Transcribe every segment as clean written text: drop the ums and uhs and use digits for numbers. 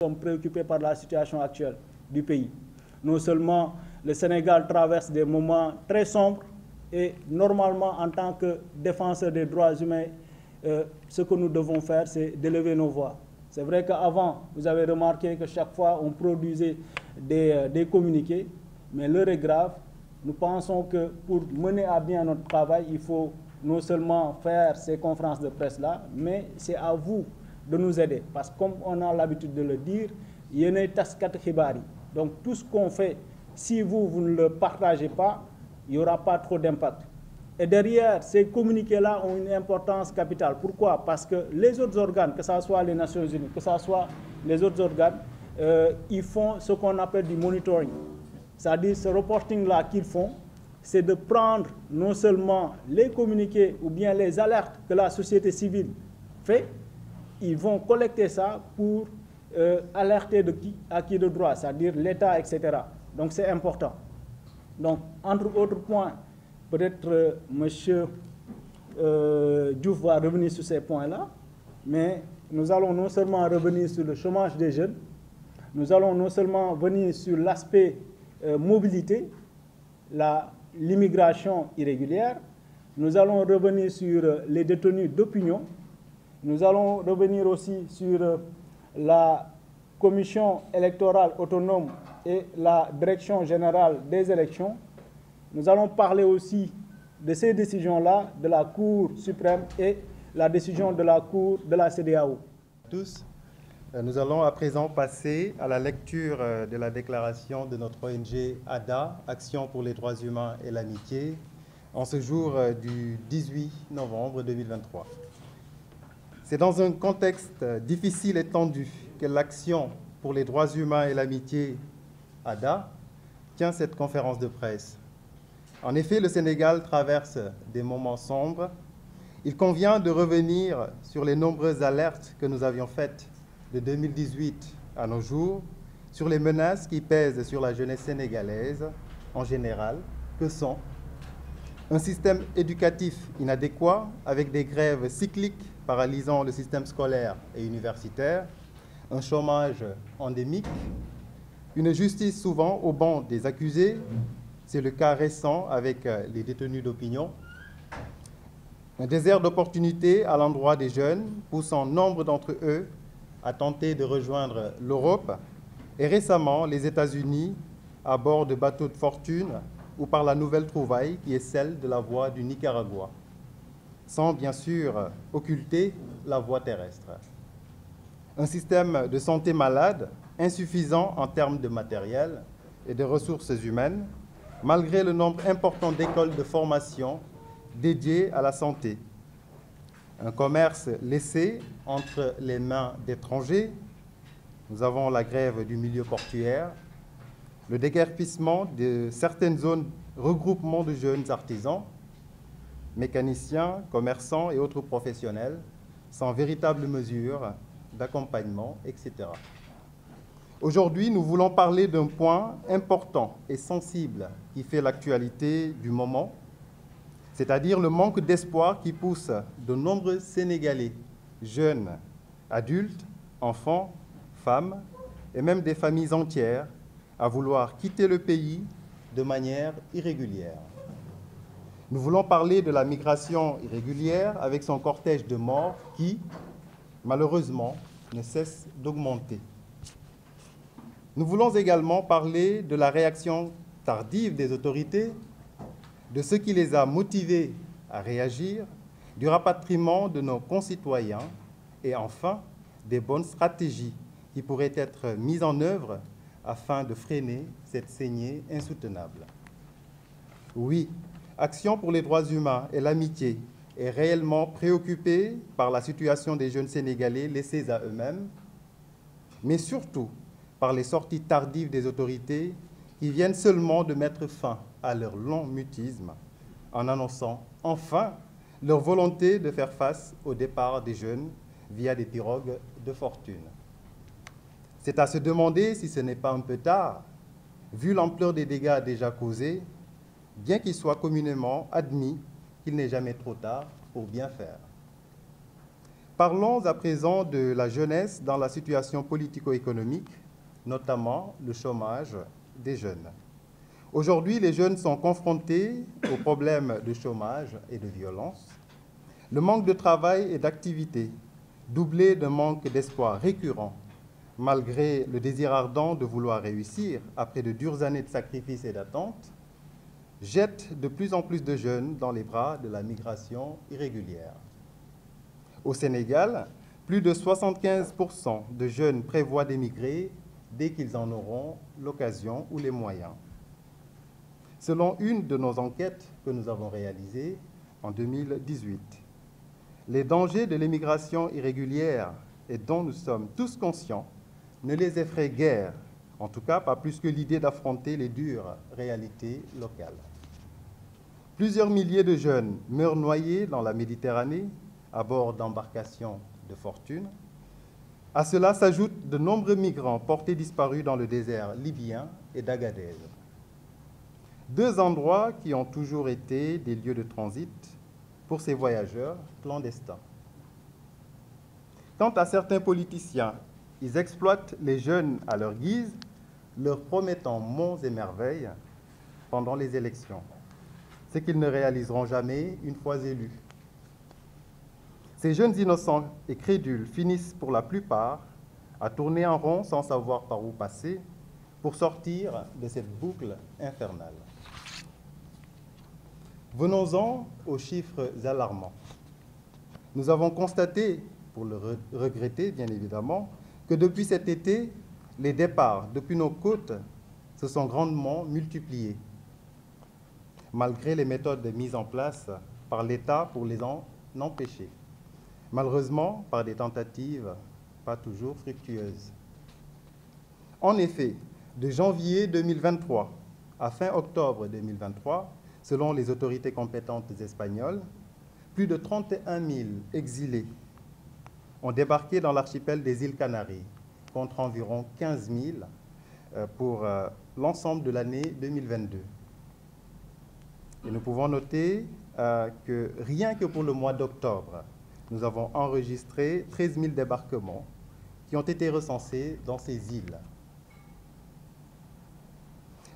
Nous sommes préoccupés par la situation actuelle du pays. Non seulement le Sénégal traverse des moments très sombres et normalement en tant que défenseur des droits humains, ce que nous devons faire, c'est d'élever nos voix. C'est vrai qu'avant, vous avez remarqué que chaque fois on produisait des communiqués, mais l'heure est grave. Nous pensons que pour mener à bien notre travail, il faut non seulement faire ces conférences de presse-là, mais c'est à vous de nous aider. Parce que comme on a l'habitude de le dire, yéenay taskat xibaar yi. Donc tout ce qu'on fait, si vous ne le partagez pas, il n'y aura pas trop d'impact. Et derrière, ces communiqués-là ont une importance capitale. Pourquoi? Parce que les autres organes, que ce soit les Nations Unies, que ce soit les autres organes, ils font ce qu'on appelle du monitoring. C'est-à-dire ce reporting-là qu'ils font, c'est de prendre non seulement les communiqués ou bien les alertes que la société civile fait, ils vont collecter ça pour alerter à qui de droit, c'est-à-dire l'État, etc. Donc c'est important. Donc, entre autres points, peut-être M. Diouf va revenir sur ces points-là, mais nous allons non seulement revenir sur le chômage des jeunes, nous allons non seulement venir sur l'aspect mobilité, l'immigration irrégulière, nous allons revenir sur les détenus d'opinion, nous allons revenir aussi sur la commission électorale autonome et la direction générale des élections. Nous allons parler aussi de ces décisions-là de la Cour suprême et la décision de la Cour de la CEDEAO. Tous, nous allons à présent passer à la lecture de la déclaration de notre ONG ADA, Action pour les droits humains et l'amitié, en ce jour du 18 novembre 2023. C'est dans un contexte difficile et tendu que l'Action pour les droits humains et l'amitié, ADA, tient cette conférence de presse. En effet, le Sénégal traverse des moments sombres. Il convient de revenir sur les nombreuses alertes que nous avions faites de 2018 à nos jours, sur les menaces qui pèsent sur la jeunesse sénégalaise en général, que sont un système éducatif inadéquat avec des grèves cycliques paralysant le système scolaire et universitaire, un chômage endémique, une justice souvent au banc des accusés, c'est le cas récent avec les détenus d'opinion, un désert d'opportunités à l'endroit des jeunes, poussant nombre d'entre eux à tenter de rejoindre l'Europe, et récemment les États-Unis à bord de bateaux de fortune ou par la nouvelle trouvaille qui est celle de la voie du Nicaragua, sans bien sûr occulter la voie terrestre. Un système de santé malade, insuffisant en termes de matériel et de ressources humaines, malgré le nombre important d'écoles de formation dédiées à la santé. Un commerce laissé entre les mains d'étrangers. Nous avons la grève du milieu portuaire, le déguerpissement de certaines zones, regroupement de jeunes artisans, mécaniciens, commerçants et autres professionnels, sans véritable mesure d'accompagnement, etc. Aujourd'hui, nous voulons parler d'un point important et sensible qui fait l'actualité du moment, c'est-à-dire le manque d'espoir qui pousse de nombreux Sénégalais, jeunes, adultes, enfants, femmes et même des familles entières à vouloir quitter le pays de manière irrégulière. Nous voulons parler de la migration irrégulière avec son cortège de morts qui, malheureusement, ne cesse d'augmenter. Nous voulons également parler de la réaction tardive des autorités, de ce qui les a motivés à réagir, du rapatriement de nos concitoyens et enfin des bonnes stratégies qui pourraient être mises en œuvre afin de freiner cette saignée insoutenable. Oui, Action pour les droits humains et l'amitié est réellement préoccupée par la situation des jeunes Sénégalais laissés à eux-mêmes, mais surtout par les sorties tardives des autorités qui viennent seulement de mettre fin à leur long mutisme en annonçant enfin leur volonté de faire face au départ des jeunes via des pirogues de fortune. C'est à se demander si ce n'est pas un peu tard, vu l'ampleur des dégâts déjà causés, bien qu'il soit communément admis qu'il n'est jamais trop tard pour bien faire. Parlons à présent de la jeunesse dans la situation politico-économique, notamment le chômage des jeunes. Aujourd'hui, les jeunes sont confrontés aux problèmes de chômage et de violence. Le manque de travail et d'activité, doublé d'un manque d'espoir récurrent, malgré le désir ardent de vouloir réussir après de dures années de sacrifices et d'attente, jette de plus en plus de jeunes dans les bras de la migration irrégulière. Au Sénégal, plus de 75% de jeunes prévoient d'émigrer dès qu'ils en auront l'occasion ou les moyens. Selon une de nos enquêtes que nous avons réalisées en 2018, les dangers de l'immigration irrégulière et dont nous sommes tous conscients ne les effraient guère, en tout cas pas plus que l'idée d'affronter les dures réalités locales. Plusieurs milliers de jeunes meurent noyés dans la Méditerranée à bord d'embarcations de fortune. À cela s'ajoutent de nombreux migrants portés disparus dans le désert libyen et d'Agadez. Deux endroits qui ont toujours été des lieux de transit pour ces voyageurs clandestins. Quant à certains politiciens, ils exploitent les jeunes à leur guise, leur promettant monts et merveilles pendant les élections, ce qu'ils ne réaliseront jamais une fois élus. Ces jeunes innocents et crédules finissent pour la plupart à tourner en rond sans savoir par où passer pour sortir de cette boucle infernale. Venons-en aux chiffres alarmants. Nous avons constaté, pour le regretter bien évidemment, que depuis cet été, les départs depuis nos côtes se sont grandement multipliés, malgré les méthodes mises en place par l'État pour les en empêcher. Malheureusement, par des tentatives pas toujours fructueuses. En effet, de janvier 2023 à fin octobre 2023, selon les autorités compétentes espagnoles, plus de 31 000 exilés ont débarqué dans l'archipel des îles Canaries, contre environ 15 000 pour l'ensemble de l'année 2022. Et nous pouvons noter que rien que pour le mois d'octobre, nous avons enregistré 13 000 débarquements qui ont été recensés dans ces îles.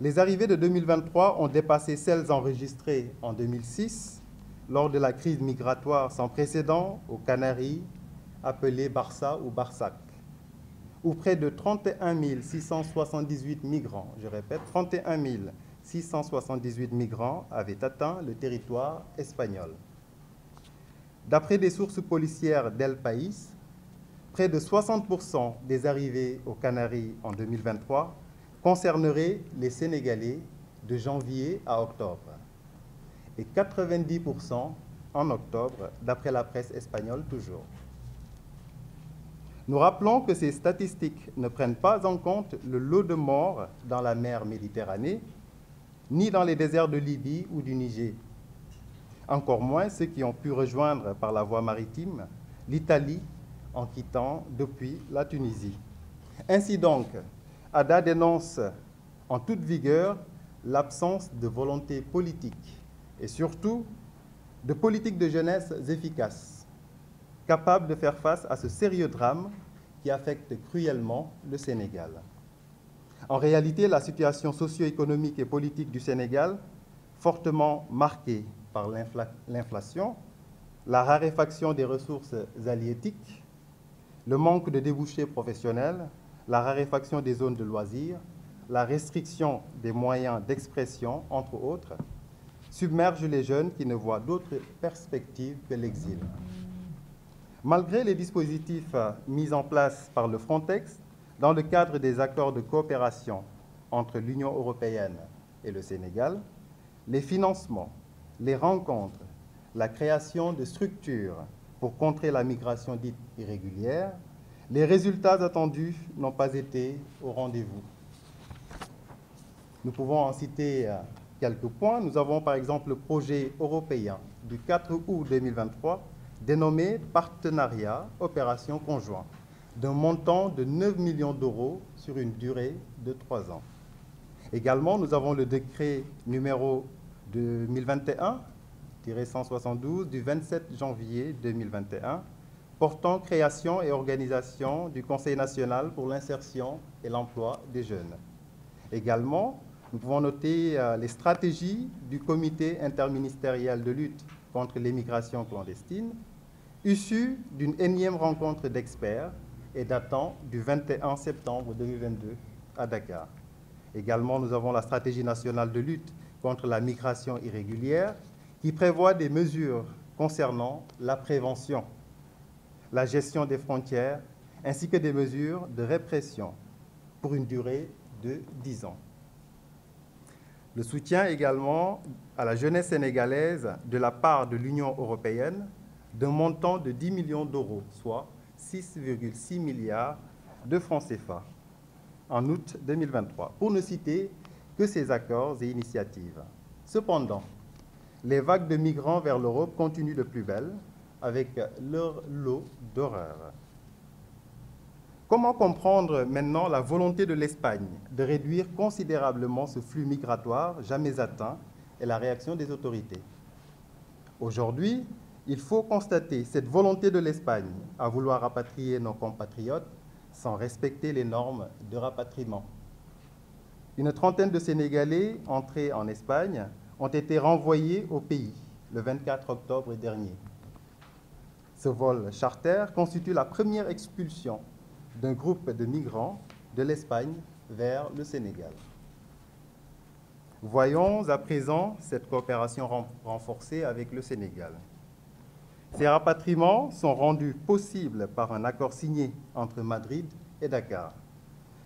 Les arrivées de 2023 ont dépassé celles enregistrées en 2006 lors de la crise migratoire sans précédent aux Canaries, appelée Barça ou Barsac, où près de 31 678 migrants, je répète, 31 678 migrants avaient atteint le territoire espagnol. D'après des sources policières d'El País, près de 60% des arrivées aux Canaries en 2023 concerneraient les Sénégalais de janvier à octobre, et 90% en octobre, d'après la presse espagnole toujours. Nous rappelons que ces statistiques ne prennent pas en compte le lot de morts dans la mer Méditerranée, ni dans les déserts de Libye ou du Niger, encore moins ceux qui ont pu rejoindre par la voie maritime l'Italie en quittant depuis la Tunisie. Ainsi donc, ADA dénonce en toute vigueur l'absence de volonté politique et surtout de politique de jeunesse efficace, capable de faire face à ce sérieux drame qui affecte cruellement le Sénégal. En réalité, la situation socio-économique et politique du Sénégal, fortement marquée par l'inflation, la raréfaction des ressources halieutiques, le manque de débouchés professionnels, la raréfaction des zones de loisirs, la restriction des moyens d'expression, entre autres, submerge les jeunes qui ne voient d'autres perspectives que l'exil. Malgré les dispositifs mis en place par le Frontex dans le cadre des accords de coopération entre l'Union européenne et le Sénégal, les financements, les rencontres, la création de structures pour contrer la migration dite irrégulière, les résultats attendus n'ont pas été au rendez-vous. Nous pouvons en citer quelques points. Nous avons par exemple le projet européen du 4 août 2023 dénommé Partenariat Opération Conjoint, d'un montant de 9 millions d'euros sur une durée de 3 ans. Également, nous avons le décret numéro 2021-172 du 27 janvier 2021 portant création et organisation du Conseil national pour l'insertion et l'emploi des jeunes. Également, nous pouvons noter les stratégies du Comité interministériel de lutte contre l'immigration clandestine, issues d'une énième rencontre d'experts et datant du 21 septembre 2022 à Dakar. Également, nous avons la stratégie nationale de lutte contre la migration irrégulière qui prévoit des mesures concernant la prévention, la gestion des frontières, ainsi que des mesures de répression pour une durée de 10 ans. Le soutien également à la jeunesse sénégalaise de la part de l'Union européenne d'un montant de 10 millions d'euros, soit 6,6 milliards de francs CFA, en août 2023, pour ne citer que ces accords et initiatives. Cependant, les vagues de migrants vers l'Europe continuent de plus belle, avec leur lot d'horreurs. Comment comprendre maintenant la volonté de l'Espagne de réduire considérablement ce flux migratoire jamais atteint et la réaction des autorités? Aujourd'hui, il faut constater cette volonté de l'Espagne à vouloir rapatrier nos compatriotes sans respecter les normes de rapatriement. Une trentaine de Sénégalais entrés en Espagne ont été renvoyés au pays le 24 octobre dernier. Ce vol charter constitue la première expulsion d'un groupe de migrants de l'Espagne vers le Sénégal. Voyons à présent cette coopération renforcée avec le Sénégal. Ces rapatriements sont rendus possibles par un accord signé entre Madrid et Dakar.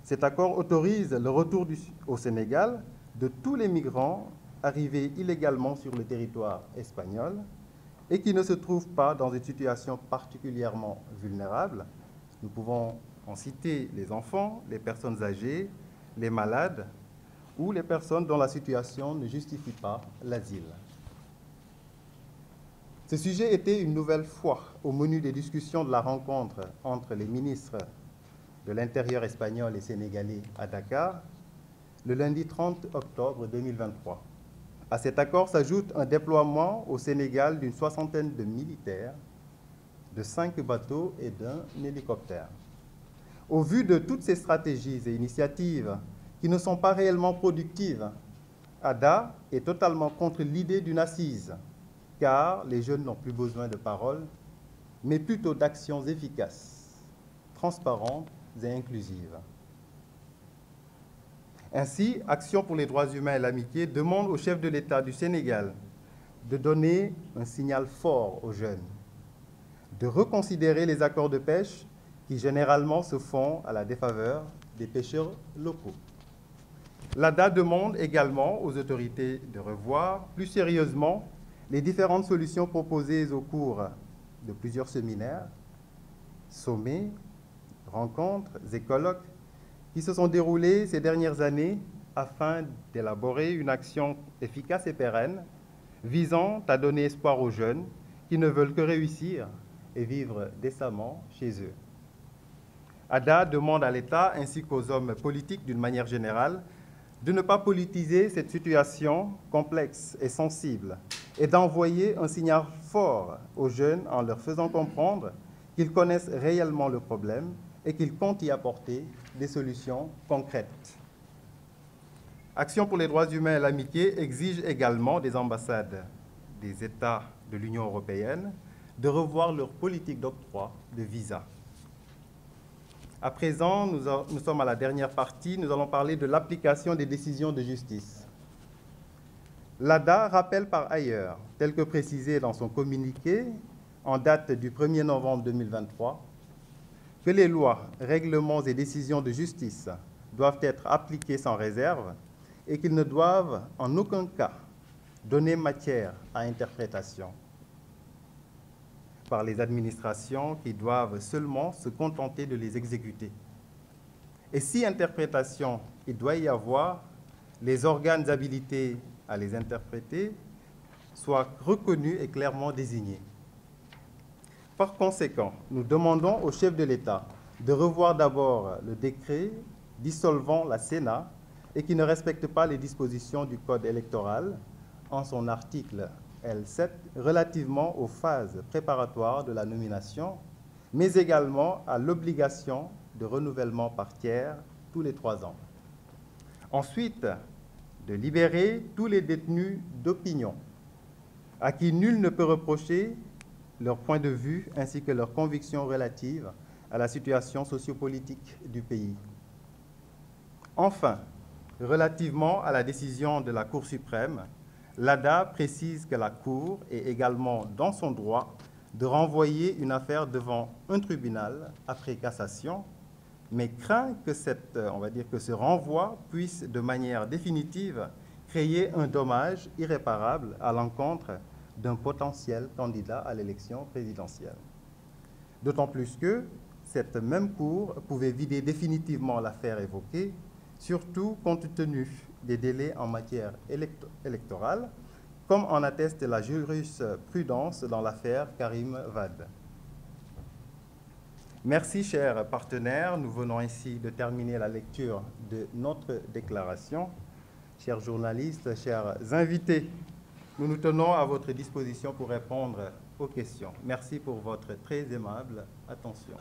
Cet accord autorise le retour au Sénégal de tous les migrants arrivés illégalement sur le territoire espagnol et qui ne se trouvent pas dans une situation particulièrement vulnérable. Nous pouvons en citer les enfants, les personnes âgées, les malades ou les personnes dont la situation ne justifie pas l'asile. Ce sujet était une nouvelle fois au menu des discussions de la rencontre entre les ministres de l'Intérieur espagnol et sénégalais à Dakar, le lundi 30 octobre 2023. À cet accord s'ajoute un déploiement au Sénégal d'une soixantaine de militaires, de 5 bateaux et d'un hélicoptère. Au vu de toutes ces stratégies et initiatives qui ne sont pas réellement productives, ADA est totalement contre l'idée d'une assise, car les jeunes n'ont plus besoin de paroles, mais plutôt d'actions efficaces, transparentes et inclusives. Ainsi, Action pour les droits humains et l'amitié demande au chef de l'État du Sénégal de donner un signal fort aux jeunes, de reconsidérer les accords de pêche qui généralement se font à la défaveur des pêcheurs locaux. L'ADA demande également aux autorités de revoir plus sérieusement les différentes solutions proposées au cours de plusieurs séminaires, sommets, rencontres et colloques qui se sont déroulés ces dernières années afin d'élaborer une action efficace et pérenne visant à donner espoir aux jeunes qui ne veulent que réussir et vivre décemment chez eux. ADA demande à l'État ainsi qu'aux hommes politiques d'une manière générale de ne pas politiser cette situation complexe et sensible et d'envoyer un signal fort aux jeunes en leur faisant comprendre qu'ils connaissent réellement le problème et qu'ils comptent y apporter des solutions concrètes. Action pour les droits humains et l'amitié exige également des ambassades des États de l'Union européenne de revoir leur politique d'octroi de visas. À présent, nous sommes à la dernière partie, nous allons parler de l'application des décisions de justice. L'ADA rappelle par ailleurs, tel que précisé dans son communiqué en date du 1er novembre 2023, que les lois, règlements et décisions de justice doivent être appliqués sans réserve et qu'ils ne doivent en aucun cas donner matière à interprétation par les administrations qui doivent seulement se contenter de les exécuter. Et si interprétation il doit y avoir, les organes habilités à les interpréter soient reconnus et clairement désignés. Par conséquent, nous demandons au chef de l'État de revoir d'abord le décret dissolvant la Sénat et qui ne respecte pas les dispositions du Code électoral en son article L7 relativement aux phases préparatoires de la nomination, mais également à l'obligation de renouvellement par tiers tous les 3 ans. Ensuite, de libérer tous les détenus d'opinion, à qui nul ne peut reprocher leur point de vue ainsi que leurs convictions relatives à la situation sociopolitique du pays. Enfin, relativement à la décision de la Cour suprême, l'ADA précise que la Cour est également dans son droit de renvoyer une affaire devant un tribunal après cassation, mais craint que ce renvoi puisse de manière définitive créer un dommage irréparable à l'encontre d'un potentiel candidat à l'élection présidentielle. D'autant plus que cette même Cour pouvait vider définitivement l'affaire évoquée, surtout compte tenu des délais en matière électorale, comme en atteste la jurisprudence dans l'affaire Karim Wade. Merci, chers partenaires. Nous venons ainsi de terminer la lecture de notre déclaration. Chers journalistes, chers invités, nous nous tenons à votre disposition pour répondre aux questions. Merci pour votre très aimable attention.